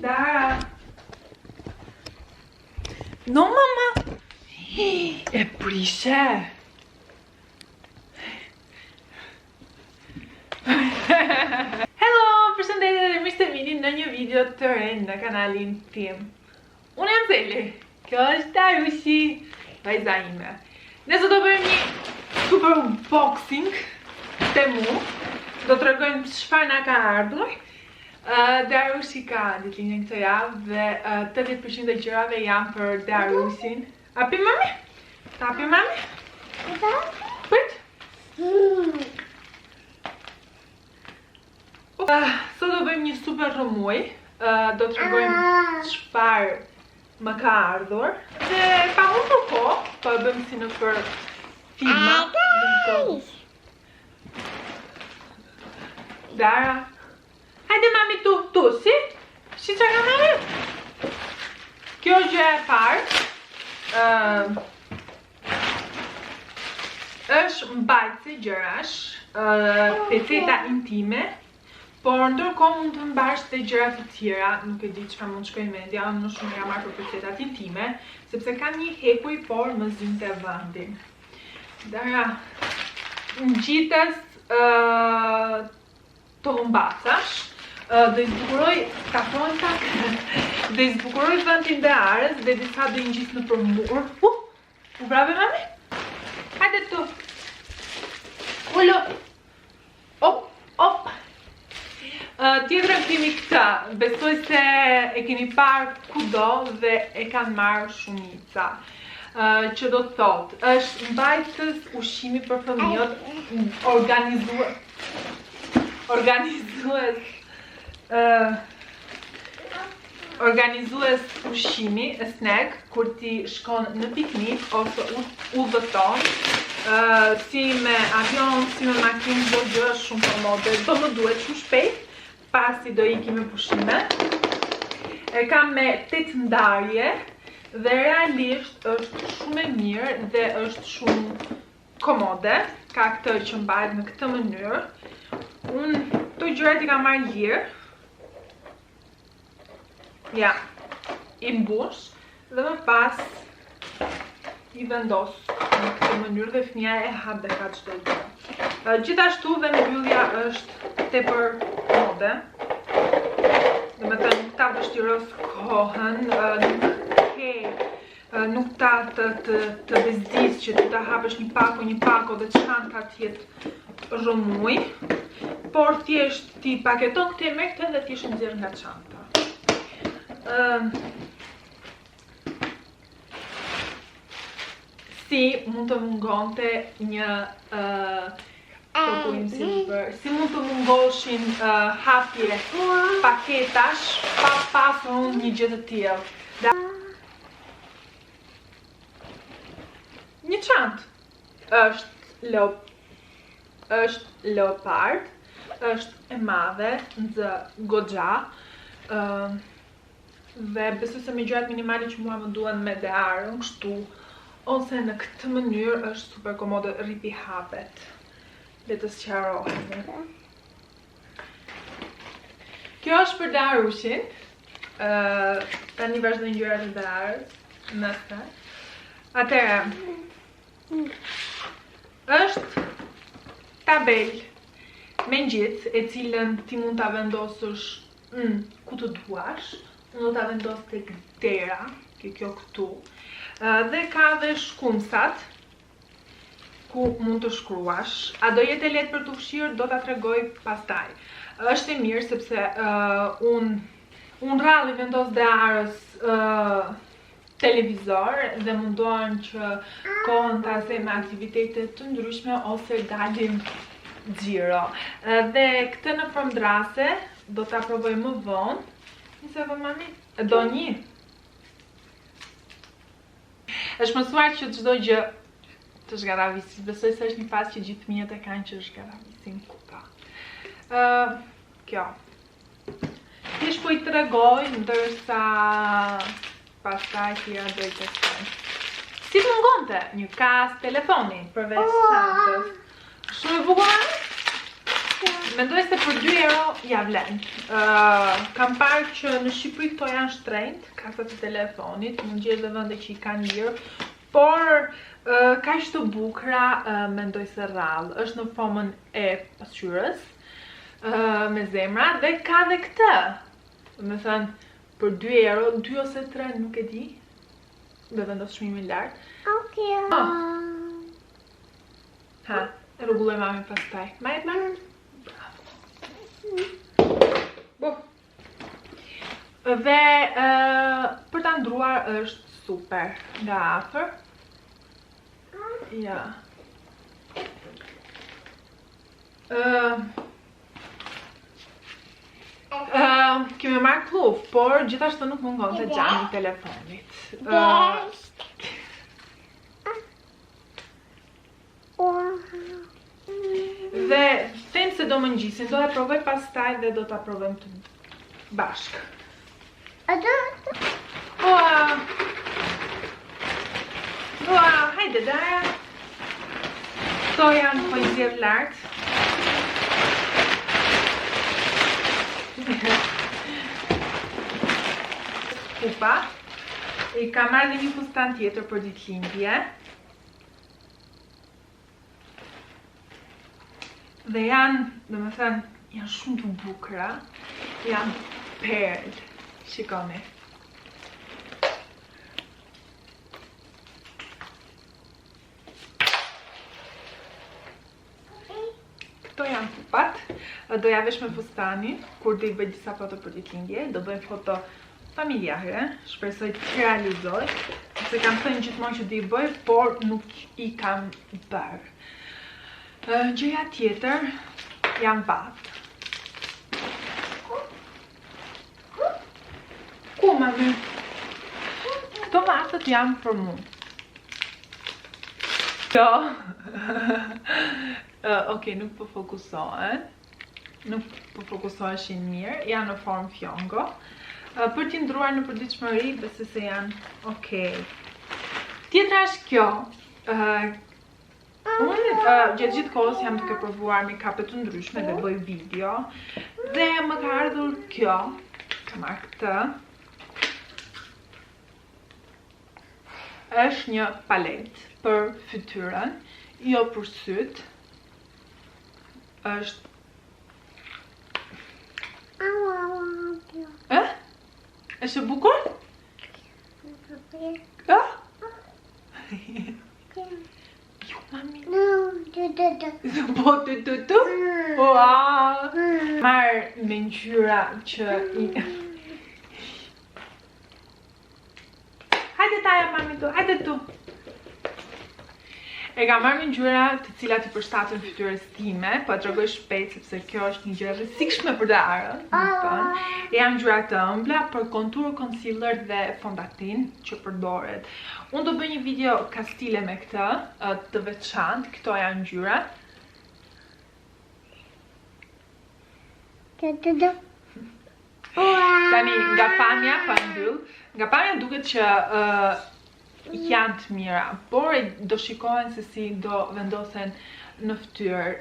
Dara. No, mama. E prishe. Hello, përshëndetje dhe mirë se vini në një video të re në kanalin tim. Unë jam Zeli. Kjo është Darushi, vajza ime. Ne sot do bëjmë një super unboxing te mu. Do të tregojmë çfarë na ka ardhur. Darushi ka ditëlindjen këtë javë dhe 80% e gjërave janë për Darushin. Hapi mami? Hapi mami? Prit? Sot do bëjmë një super rëmuj. Do të tregojmë çfarë më ka ardhur. Dhe pa humbur kohë, po e bëjmë si në për filma. Dara. Hajde mami tu, si? Si që nga mami? Kjo gjë e parë është mbajtëse gjërash, peceta intime, por ndërkohë mund të mbash të gjëra të tjera, nuk e di çfarë mund të shkojë mendja, unë më shumë jam marrë për pecetat intime, sepse kam një hekuj, por më zynte vendin. Dara, ngjites të humbacash, do i zbukuroj kafon tak, do i zbukuroj vendin dhe arës dhe disa do i ngjis në për mur. U brave mami? Hajde tu. Ullo. Op. Tjetrën kemi këta, besoj se e keni parë kudo dhe e kanë marrë shumica. Që do të thotë, është mbajtës ushqimi për fëmijët, organizues ushqimi, snack, kur ti shkon në piknik ose udhëton, si me avion, si me makinë, do gjë është shumë komode, do më duhet shumë shpejt, pasi do iki me pushime. E kam me 8 ndarje dhe realisht është shumë e mirë dhe është shumë komode. Ka këtë që mbajt në këtë mënyrë. Unë të gjërat i kam marrë lirë. Ja, i mbush dhe më pas i vendos në këtë mënyrë dhe fëmija e hap dhe ka çdo gjë. Gjithashtu dhe mbyllja është tepër komode. Dhe me të nuk ta vështiros kohën, nuk ta të bezdis që ti ta hapësh një pako dhe çanta tjetë rëmuj, por thjesht ti paketon këtë me këtë dhe ti nxjerr nga çanta. Si mund të mungonte një si mund të mungoshin hapje paketash pa pasur një gjë të tillë. Një çantë është leopard, është e madhe, nxë goxha, dhe besoj se me gjërat minimale që mua më duan me dearën, kështu, ose në këtë mënyrë është super komode, ripi hapet. Le të sqarohemi. Kjo është për Darushin. Tani vazhdojnë gjërat e Darës. Nëse. Atëherë, është tabelë me ngjitës e cilën ti mund ta vendosësh ku të duash. Unë do ta vendos tek dera, kjo këtu. Dhe ka dhe shkumsat ku mund të shkruash. A do jetë lehtë për të fshirë, do ta tregoj pastaj. Është e mirë sepse unë rralli vendos dhe arës televizor dhe mundohen që kohën ta zej me aktivitete të ndryshme ose dalim xhiro. Dhe këtë në përmdrase do ta provoj më vonë. Nisa vë mami? Do një? Është mësuar që çdo gjë të zgaravisin. Besoj se është një pas që gjithë fëmijët e kanë që zgaravisin kuka. Kjo. Thjesht po i tregoj, ndërsa pastaj tjera do i testoj. Si të mungonte një kas telefoni përveç çantës. Shumë e bukur. Mendoj se për 2 euro ja vlen. Kam parë që në Shqipëri këto janë shtrenjtë, kasat e telefonit, mund gjesh dhe vende që i kanë lirë, por kaq të bukura, mendoj se rrallë. Është në formën e pasqyrës, me zemra dhe ka dhe këtë. Me thënë, për 2 euro, 2 ose 3, nuk e di. Dhe vendos çmimin lart. Ha, e rregulloj mami pastaj. Ma jep marrë? Dhe për ta ndruar është super nga afër. Ja. Kemi marrë kluf, por gjithashtu nuk mungon të gjami i telefonit. Dhe them se do më ngjisin, do e provoj pastaj dhe do ta provojmë të bashkë. Hajde Daja. Këto janë po i zjedh lart. Kupa. I kam marrë dhe një fustan tjetër për ditëlindje. Dhe janë, domethënë, janë shumë të bukura. Janë perlë. Shikoni. Këto janë kupat. Do ja vesh me fustanin, kur do i bëj disa foto për ditëlindje, do bëj foto familjare, shpresoj të realizoj, se kam thënë gjithmonë që do i bëj, por nuk i kam bërë. Gjëja tjetër janë vatë. Ku, mami? Këto vatët janë për mu. Jo. Ok, nuk po fokusohen. Nuk po fokusoheshin mirë. Janë në formë fjongo. Për t'i ndruar në përditshmëri, besoj se janë ok. Tjetra është kjo. Unë gjatë gjithë kohës jam duke provuar make-up të ndryshme dhe bëj video. Dhe më ka ardhur kjo. Kam marrë këtë. Është një palet për fytyrën, jo për syt. Është është e bukur? Jo, mami. Po, tu. Marrë me ngjyra që Hajde Taja, mami tu, hajde tu. E kam marrë me ngjyra të cilat i përshtaten fytyrës time, po e tregoj shpejt sepse kjo është një gjë e rrezikshme për të arën. Janë ngjyra të ëmbla për contour, concealer dhe fondatin që përdoret. Unë do bëj një video kastile me këtë, të veçantë, këto janë ngjyra. Tani, nga pamja pa mbyll, nga pamja duket që janë të mira, por do shikohen se si do vendosen në fytyrë.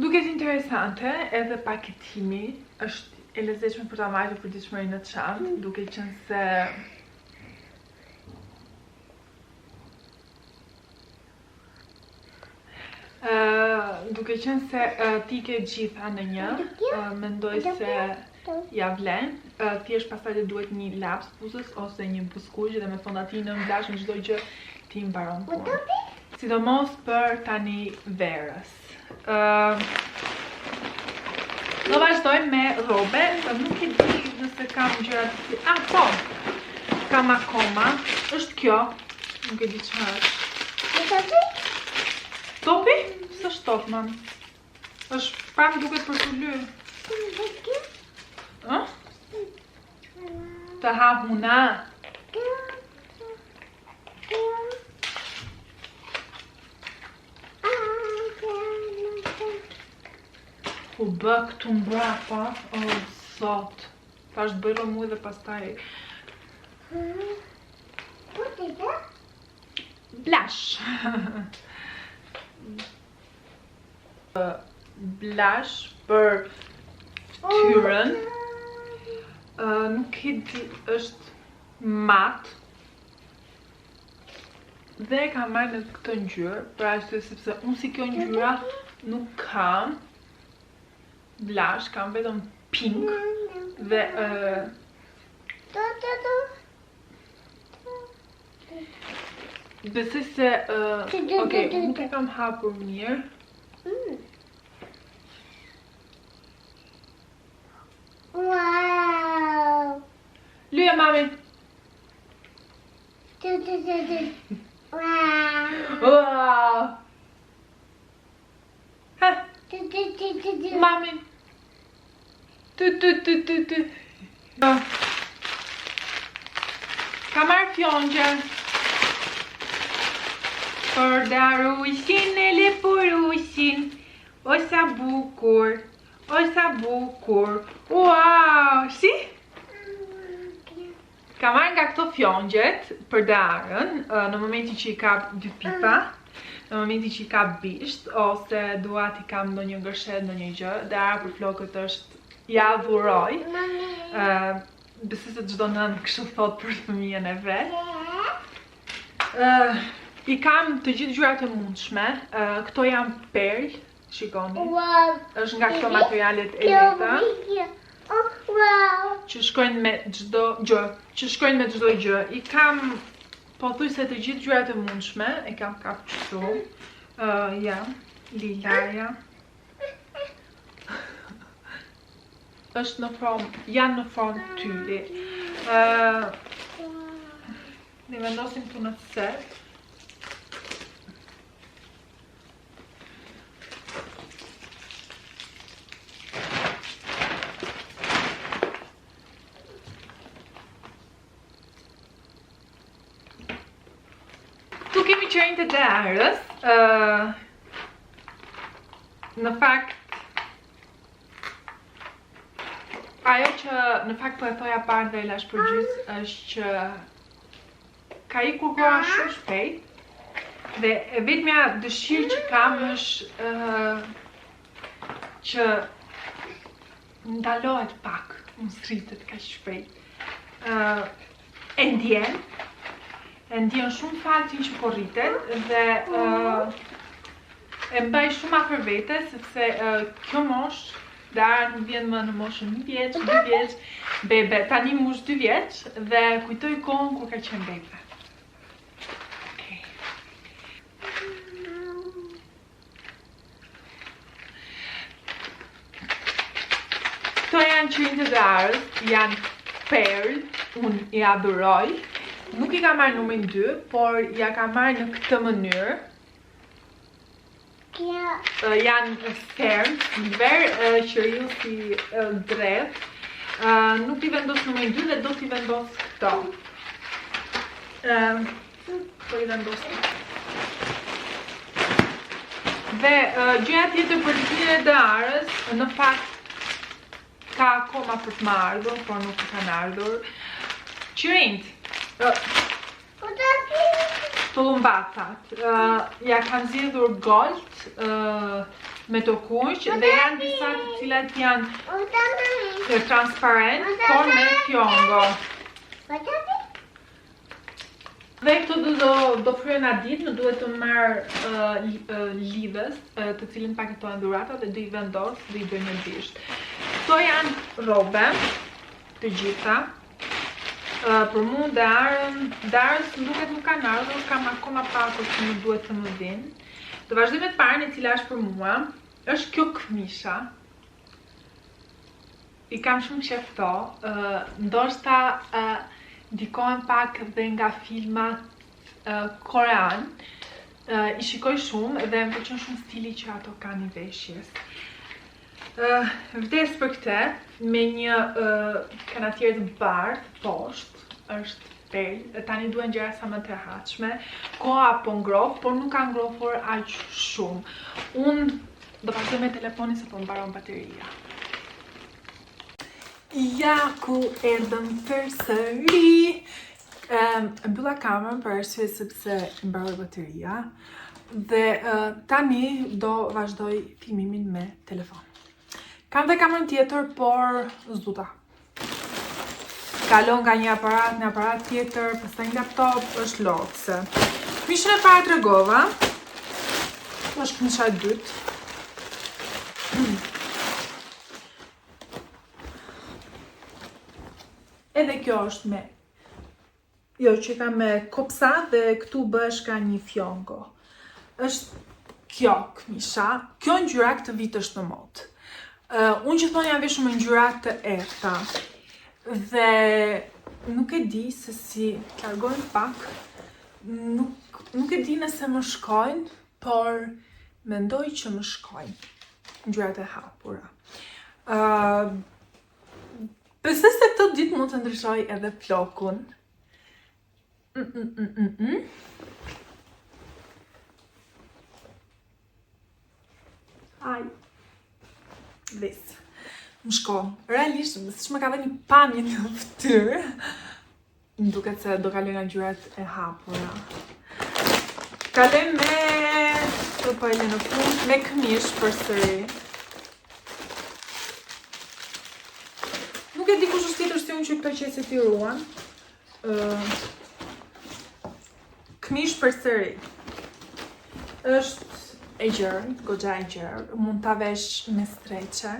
Duket interesante, edhe paketimi është e lezetshme për ta marrë për ditëshmëri në çantë, duke qenë se ti ke gjitha në një, mendoj se ja vlen. Thjesht pastaj dhe duhet një laps buzës ose një buzëkuq dhe me fondatinë në mblash në çdo gjë ti mbaron punën. Sidomos për tani verës. Do vazhdojmë me rrobe, nuk e di nëse kam gjëra të tjera. Po. Kam akoma. Është kjo. Nuk e di çfarë. Topi? Topi? S'është top, mam. Është pam duket për të lyer. Të ha huna. U bë këtu mbrapa, o zot. Tash të bëjlo mu dhe pastaj Blash. blush për ftyrën. Nuk e di, është mat. Dhe e kam marrë në këtë ngjyrë, për arsye sepse unë si kjo ngjyra nuk kam blush, kam vetëm pink dhe besoj se okay, nuk e kam hapur mirë. Wow! Lyja mami. Wow! Ha, mami. Tu. Ka marrë fjongjë. Për darushin e lepurushin. O sa bukur. O sa bukur. Wow! Si? Ka marrë nga këto fjongjet për darën, në momentin që i kap 2 pipa, në momentin që i kap bisht, ose duat i kam ndonjë gërshet, ndonjë gjë, dara për flokët është ja dhuroj. Besoj se çdo nën kështu thot për fëmijën e vet. I kam të gjithë ngjyrat e mundshme. Këto janë perl, shikoni. Është nga këto materialet e lehta. Që shkojnë me çdo gjë. I kam pothuajse të gjithë ngjyrat e mundshme, e kam kap kështu. Lilaja. Është në janë në formë tyli. Ne vendosim këtu në set. Tu kemi qenë të darës. Në fakt ajo që në fakt po e thoja parë dhe lash përgjys është që ka ikur koha shumë shpejt dhe e vetmja dëshirë që kam është që ndalohet pak, unë sritet kaq shpejt. E ndjen shumë faktin që po rritet dhe e mbaj shumë afër vete sepse kjo moshë Dara nuk vjen më në moshën 1 vjeç, 2 vjeç, bebe, tani mosh 2 vjeç dhe kujtoj kohën kur ka qenë bebe. Okay. Këto janë qërinjtë të darës, janë perl, unë i adhuroj. Nuk i ka marrë numrin 2, por ja ka marrë në këtë mënyrë. Janë ferm, silver, qëriu si dredh. Nuk i vendos numrin 2 dhe do t'i vendos këto. Po i vendos këto. Dhe gjëja tjetër për ditën e darës, në fakt ka akoma për të më ardhur, por nuk kanë ardhur. Qërinjt. Tullumbacat. Ja kam zgjedhur gold me të kuq dhe janë disa të cilat janë transparent, por me fjongo. Dhe këto do fryen atë ditë, më duhet të marr lidhës, të cilën paketohen dhurata dhe do i vendos dhe i bëj një bisht. Këto janë robe, të gjitha. Për mu darës duket nuk kanë ardhur, kam akoma pakur që nuk duhet të më vinë. Të vazhdoj me të parën e cila është për mua, është kjo këmisha. I kam shumë qef këto, ndoshta ndikohen pak dhe nga filmat korean. I shikoj shumë dhe më pëlqen shumë stili që ato kanë i veshjes. Vdes për këtë, me një kanatier të bardhë poshtë, është perl, tani duhen gjëra sa më të rehatshme, koha po ngroh, por nuk ka ngrohur aq shumë. Unë do vazhdoj me telefonin se po mbaron bateria. Ja ku erdhëm përsëri. Mbylla kamerën për arsye sepse mbaroi bateria dhe tani do vazhdoj filmimin me telefon. Kam dhe kamerën tjetër, por zbuta. Kalon nga një aparat në aparat tjetër, pastaj një laptop, është lotëse. Këmishën e parë tregova, është këmisha e dytë. Edhe kjo është me, jo që ka me kopsa dhe këtu bësh ka një fjongo. Është kjo këmisha, kjo ngjyra këtë vit është në modë. Unë gjithmonë jam veshur me ngjyra të errta dhe nuk e di se si largojnë pak, nuk e di nëse më shkojnë, por mendoj që më shkojnë ngjyrat e hapura. Besoj se këtë ditë mund të ndryshoj edhe flokun. Aj. Ves. Më shko. Realisht, siç më ka dhënë një pamje në fytyrë. Më duket se do kaloj nga ngjyrat e hapura. Kaloj me në fund me këmish përsëri. Nuk e di kush është tjetër si unë që këto qesit i ruan. Këmish përsëri. Është e gjerë, goxha e gjerë. Mund ta vesh me streqe.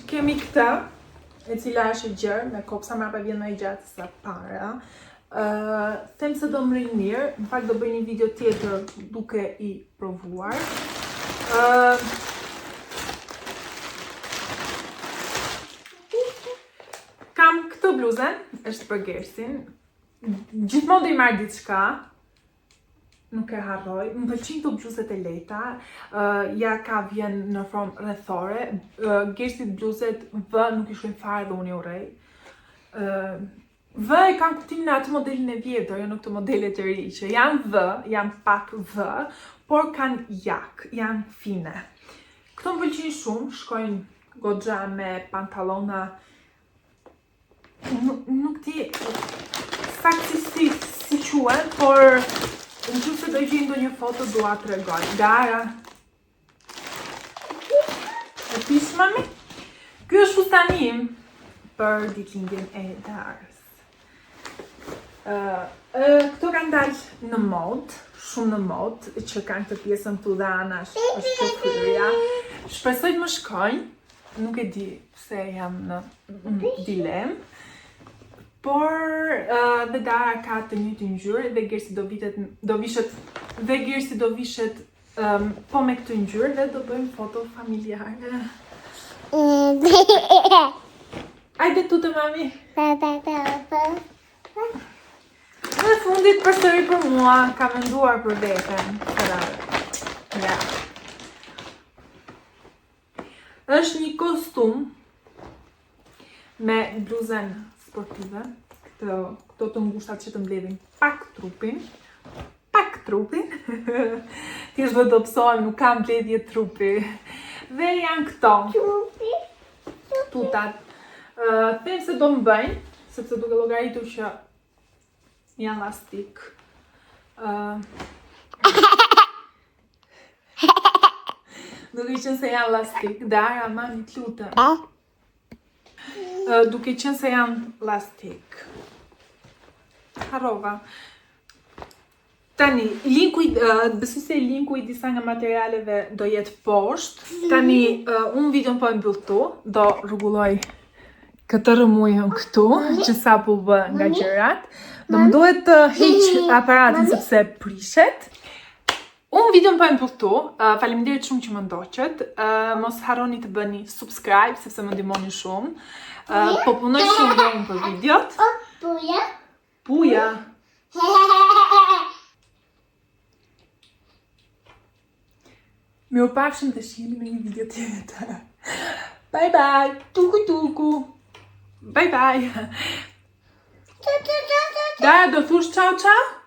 Kemi këtë, e cila është e gjerë, me kopsa mrapa vjen më e gjatë se para. Them se do më rrinë mirë, në fakt do bëj një video tjetër duke i provuar. Kam këtë bluzen, është për Gersin. Gjithmonë do i marr diçka. Nuk e harroj. Më pëlqejnë këto bluzet e lehta. Ja ka vjen në formë rrethore. Gersit bluzet V nuk i shkojnë fare dhe unë i urrej. V e kam kuptimin në atë modelin e vjetër, jo në këtë modelet e ri, që janë V, janë pak V, por kanë jak, janë fine. Këto më pëlqejnë shumë, shkojnë goxha me pantallona. Nuk di saktësisht si quhen, por në qëse do gjej ndonjë foto dua t'rregoj. Gara. E pish mami? Ky është fustani im për ditëlindjen e Darës. Këto kanë dalë në mod, shumë në mod, që kanë këtë pjesën këtu dhe anash është këfyrja. Shpresoj të më shkojnë, nuk e di se jam në dilemë. Por dhe Dara ka të njëjtin ngjyrë dhe Gersi do vishet po me këtë ngjyrë dhe do bëjmë foto familjare. Hajde tutë mami. Në fundit përsëri për mua, ka menduar për veten. Ja. Është një kostum me bluzen sportive, këto të ngushtat që të mbledhin pak trupin, ti është vë do pësojmë, nuk kam mbledhje trupi, dhe janë këto, tutat, them se do më bëjnë, sepse duke llogaritur që janë lastik, duke qenë se janë lastik, Dara, mami të lutem. Duke qenë se janë lastik. Harrova. Tani, besoj se linku i disa nga materialeve do jetë poshtë. Tani, unë videon po e mbyll këtu, do rregulloj këtë rëmujën këtu, që sa po bë nga gjërat. Do më duhet të heq aparatin sepse prishet. Unë videon po e mbyll këtu, faleminderit shumë që më ndoqët. Mos harroni të bëni subscribe, sepse më ndihmoni shumë. Po punoj shumë dhe unë për videot. Puja. Puja. Mirupafshim të shihemi në një video tjetër. Bye bye. Tuku tuku. Bye bye. Dara, do thush ciao ciao?